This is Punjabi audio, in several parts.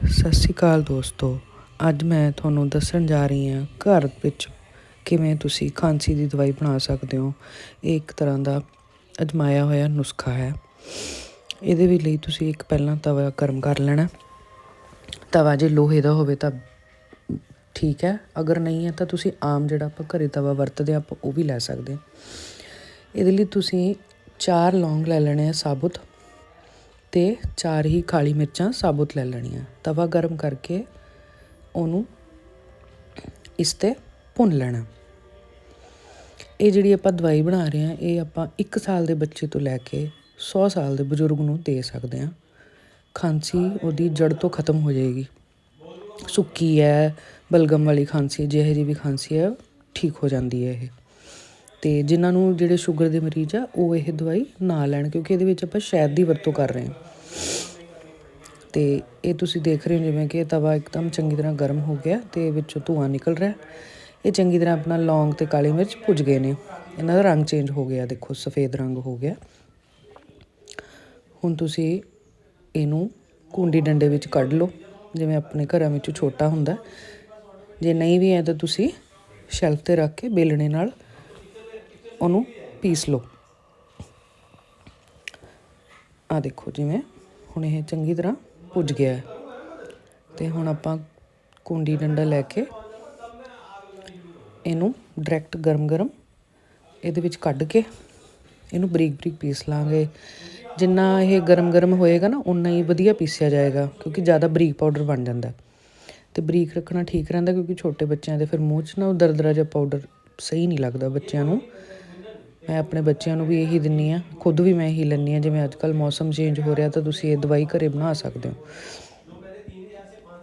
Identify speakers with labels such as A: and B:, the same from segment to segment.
A: ਸਤਿ ਸ਼੍ਰੀ ਅਕਾਲ ਦੋਸਤੋ। ਅੱਜ ਮੈਂ ਤੁਹਾਨੂੰ ਦੱਸਣ ਜਾ ਰਹੀ ਹਾਂ ਘਰ ਵਿੱਚ ਕਿਵੇਂ ਤੁਸੀਂ ਖਾਂਸੀ ਦੀ ਦਵਾਈ ਬਣਾ ਸਕਦੇ ਹੋ। ਇਹ ਇੱਕ ਤਰ੍ਹਾਂ ਦਾ ਅਜਮਾਇਆ ਹੋਇਆ ਨੁਸਖਾ ਹੈ। ਇਹਦੇ ਵੀ ਲਈ ਤੁਸੀਂ ਇੱਕ ਪਹਿਲਾਂ ਤਵਾ ਗਰਮ ਕਰ ਲੈਣਾ। ਤਵਾ ਜੇ ਲੋਹੇ ਦਾ ਹੋਵੇ ਤਾਂ ਠੀਕ ਹੈ, ਅਗਰ ਨਹੀਂ ਹੈ ਤਾਂ ਤੁਸੀਂ ਆਮ ਜਿਹੜਾ ਆਪਾਂ ਘਰੇ ਤਵਾ ਵਰਤਦੇ ਆਪਾਂ ਉਹ ਵੀ ਲੈ ਸਕਦੇ ਹਾਂ। ਇਹਦੇ ਲਈ ਤੁਸੀਂ 4 ਲੌਂਗ ਲੈ ਲੈਣੇ ਆ ਸਾਬੁਤ, ਅਤੇ 4 ਹੀ ਕਾਲੀ ਮਿਰਚਾਂ ਸਾਬੁਤ ਲੈ ਲੈਣੀਆਂ। ਤਵਾ ਗਰਮ ਕਰਕੇ ਉਹਨੂੰ ਇਸ 'ਤੇ ਭੁੰਨ ਲੈਣਾ। ਇਹ ਜਿਹੜੀ ਆਪਾਂ ਦਵਾਈ ਬਣਾ ਰਹੇ ਹਾਂ ਇਹ ਆਪਾਂ 1 ਸਾਲ ਦੇ ਬੱਚੇ ਤੋਂ ਲੈ ਕੇ 100 ਸਾਲ ਦੇ ਬਜ਼ੁਰਗ ਨੂੰ ਦੇ ਸਕਦੇ ਹਾਂ। ਖਾਂਸੀ ਉਹਦੀ ਜੜ੍ਹ ਤੋਂ ਖਤਮ ਹੋ ਜਾਏਗੀ। ਸੁੱਕੀ ਹੈ, ਬਲਗਮ ਵਾਲੀ ਖਾਂਸੀ, ਜਿਹੋ ਜਿਹੀ ਵੀ ਖਾਂਸੀ ਹੈ ਠੀਕ ਹੋ ਜਾਂਦੀ ਹੈ ਇਹ। ਅਤੇ ਜਿਨ੍ਹਾਂ ਨੂੰ ਜਿਹੜੇ ਸ਼ੂਗਰ ਦੇ ਮਰੀਜ਼ ਆ ਉਹ ਇਹ ਦਵਾਈ ਨਾ ਲੈਣ, ਕਿਉਂਕਿ ਇਹਦੇ ਵਿੱਚ ਆਪਾਂ ਸ਼ਹਿਦ ਦੀ ਵਰਤੋਂ ਕਰ ਰਹੇ ਹਾਂ। ਅਤੇ ਇਹ ਤੁਸੀਂ ਦੇਖ ਰਹੇ ਹੋ ਜਿਵੇਂ ਕਿ ਤਵਾ ਇੱਕਦਮ ਚੰਗੀ ਤਰ੍ਹਾਂ ਗਰਮ ਹੋ ਗਿਆ ਅਤੇ ਵਿੱਚੋਂ ਧੂੰਆਂ ਨਿਕਲ ਰਿਹਾ। ਇਹ ਚੰਗੀ ਤਰ੍ਹਾਂ ਆਪਣਾ ਲੌਂਗ ਅਤੇ ਕਾਲੀ ਮਿਰਚ ਭੁੱਜ ਗਏ ਨੇ, ਇਹਨਾਂ ਦਾ ਰੰਗ ਚੇਂਜ ਹੋ ਗਿਆ, ਦੇਖੋ ਸਫੇਦ ਰੰਗ ਹੋ ਗਿਆ। ਹੁਣ ਤੁਸੀਂ ਇਹਨੂੰ ਕੂੰਡੀ ਡੰਡੇ ਵਿੱਚ ਕੱਢ ਲਓ, ਜਿਵੇਂ ਆਪਣੇ ਘਰਾਂ ਵਿੱਚ ਛੋਟਾ ਹੁੰਦਾ। ਜੇ ਨਹੀਂ ਵੀ ਹੈ ਤਾਂ ਤੁਸੀਂ ਸ਼ੈਲਫ 'ਤੇ ਰੱਖ ਕੇ ਬੇਲਣੇ ਨਾਲ ਉਹਨੂੰ ਪੀਸ ਲਓ। ਆਹ ਦੇਖੋ ਜਿਵੇਂ ਹੁਣ ਇਹ ਚੰਗੀ ਤਰ੍ਹਾਂ ਭੁੱਜ ਗਿਆ। ਅਤੇ ਹੁਣ ਆਪਾਂ ਕੂੰਡੀ ਡੰਡਾ ਲੈ ਕੇ ਇਹਨੂੰ ਡਾਇਰੈਕਟ ਗਰਮ ਇਹਦੇ ਵਿੱਚ ਕੱਢ ਕੇ ਇਹਨੂੰ ਬਰੀਕ ਬਰੀਕ ਪੀਸ ਲਾਂਗੇ। ਜਿੰਨਾ ਇਹ ਗਰਮ ਹੋਏਗਾ ਨਾ ਓਨਾ ਹੀ ਵਧੀਆ ਪੀਸਿਆ ਜਾਏਗਾ, ਕਿਉਂਕਿ ਜ਼ਿਆਦਾ ਬਰੀਕ ਪਾਊਡਰ ਬਣ ਜਾਂਦਾ। ਅਤੇ ਬਰੀਕ ਰੱਖਣਾ ਠੀਕ ਰਹਿੰਦਾ, ਕਿਉਂਕਿ ਛੋਟੇ ਬੱਚਿਆਂ ਦੇ ਫਿਰ ਮੂੰਹ 'ਚ ਨਾ ਉਹ ਦਰਦਰਾ ਜਿਹਾ ਪਾਊਡਰ ਸਹੀ ਨਹੀਂ ਲੱਗਦਾ ਬੱਚਿਆਂ ਨੂੰ। ਮੈਂ ਆਪਣੇ ਬੱਚਿਆਂ ਨੂੰ ਵੀ ਇਹੀ ਦਿੰਦੀ ਹਾਂ, ਖੁਦ ਵੀ ਮੈਂ ਇਹੀ ਲੈਂਦੀ ਹਾਂ। ਜਿਵੇਂ ਅੱਜ ਕੱਲ੍ਹ ਮੌਸਮ ਚੇਂਜ ਹੋ ਰਿਹਾ ਤਾਂ ਤੁਸੀਂ ਇਹ ਦਵਾਈ ਘਰੇ ਬਣਾ ਸਕਦੇ ਹੋ।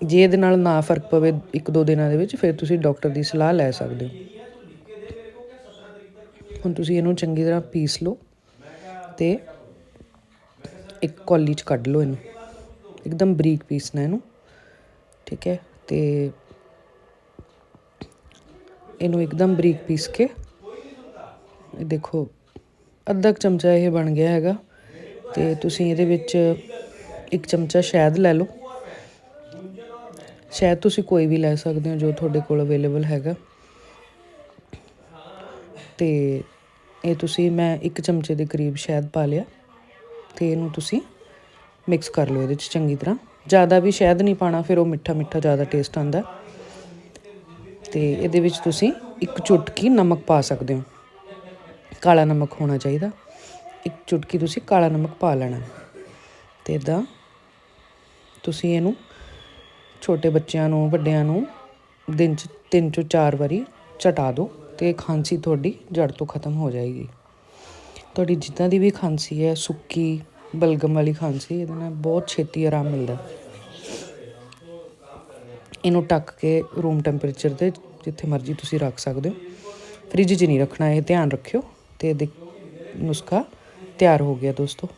A: ਜੇ ਇਹਦੇ ਨਾਲ ਨਾ ਫਰਕ ਪਵੇ 1-2 ਦਿਨਾਂ ਦੇ ਵਿੱਚ, ਫਿਰ ਤੁਸੀਂ ਡਾਕਟਰ ਦੀ ਸਲਾਹ ਲੈ ਸਕਦੇ ਹੋ। ਹੁਣ ਤੁਸੀਂ ਇਹਨੂੰ ਚੰਗੀ ਤਰ੍ਹਾਂ ਪੀਸ ਲਓ ਅਤੇ ਇੱਕ ਕੌਲੀ 'ਚ ਕੱਢ ਲਓ। ਇਹਨੂੰ ਇੱਕਦਮ ਬਰੀਕ ਪੀਸਣਾ ਇਹਨੂੰ, ਠੀਕ ਹੈ। ਅਤੇ ਇਹਨੂੰ ਇੱਕਦਮ ਬਰੀਕ ਪੀਸ ਕੇ ਦੇਖੋ ਅੱਧਾ ਕੁ ਚਮਚਾ ਇਹ ਬਣ ਗਿਆ ਹੈਗਾ। ਅਤੇ ਤੁਸੀਂ ਇਹਦੇ ਵਿੱਚ 1 ਚਮਚਾ ਸ਼ਹਿਦ ਲੈ ਲਓ। ਸ਼ਹਿਦ ਤੁਸੀਂ ਕੋਈ ਵੀ ਲੈ ਸਕਦੇ ਹੋ ਜੋ ਤੁਹਾਡੇ ਕੋਲ ਅਵੇਲੇਬਲ ਹੈਗਾ। ਅਤੇ ਇਹ ਮੈਂ 1 ਚਮਚੇ ਦੇ ਕਰੀਬ ਸ਼ਹਿਦ ਪਾ ਲਿਆ ਅਤੇ ਇਹਨੂੰ ਤੁਸੀਂ ਮਿਕਸ ਕਰ ਲਓ ਇਹਦੇ 'ਚ ਚੰਗੀ ਤਰ੍ਹਾਂ। ਜ਼ਿਆਦਾ ਵੀ ਸ਼ਹਿਦ ਨਹੀਂ ਪਾਉਣਾ, ਫਿਰ ਉਹ ਮਿੱਠਾ ਜ਼ਿਆਦਾ ਟੇਸਟ ਆਉਂਦਾ। ਅਤੇ ਇਹਦੇ ਵਿੱਚ ਤੁਸੀਂ 1 ਚੁਟਕੀ ਨਮਕ ਪਾ ਸਕਦੇ ਹੋ, ਕਾਲਾ ਨਮਕ ਹੋਣਾ ਚਾਹੀਦਾ। 1 ਚੁਟਕੀ ਤੁਸੀਂ ਕਾਲਾ ਨਮਕ ਪਾ ਲੈਣਾ। ਅਤੇ ਇੱਦਾਂ ਤੁਸੀਂ ਇਹਨੂੰ ਛੋਟੇ ਬੱਚਿਆਂ ਨੂੰ, ਵੱਡਿਆਂ ਨੂੰ ਦਿਨ 'ਚ 3 ਤੋਂ 4 ਵਾਰੀ ਚਟਾ ਦਿਓ ਅਤੇ ਖਾਂਸੀ ਤੁਹਾਡੀ ਜੜ੍ਹ ਤੋਂ ਖਤਮ ਹੋ ਜਾਏਗੀ। ਤੁਹਾਡੀ ਜਿੱਦਾਂ ਦੀ ਵੀ ਖਾਂਸੀ ਹੈ, ਸੁੱਕੀ, ਬਲਗਮ ਵਾਲੀ ਖਾਂਸੀ, ਇਹਦੇ ਨਾਲ ਬਹੁਤ ਛੇਤੀ ਆਰਾਮ ਮਿਲਦਾ। ਇਹਨੂੰ ਢੱਕ ਕੇ ਰੂਮ ਟੈਂਪਰੇਚਰ 'ਤੇ ਜਿੱਥੇ ਮਰਜ਼ੀ ਤੁਸੀਂ ਰੱਖ ਸਕਦੇ ਹੋ। ਫਰਿੱਜ 'ਚ ਨਹੀਂ ਰੱਖਣਾ, ਇਹ ਧਿਆਨ ਰੱਖਿਓ। ਅਤੇ ਨੁਸਖਾ ਤਿਆਰ ਹੋ ਗਿਆ ਦੋਸਤੋ।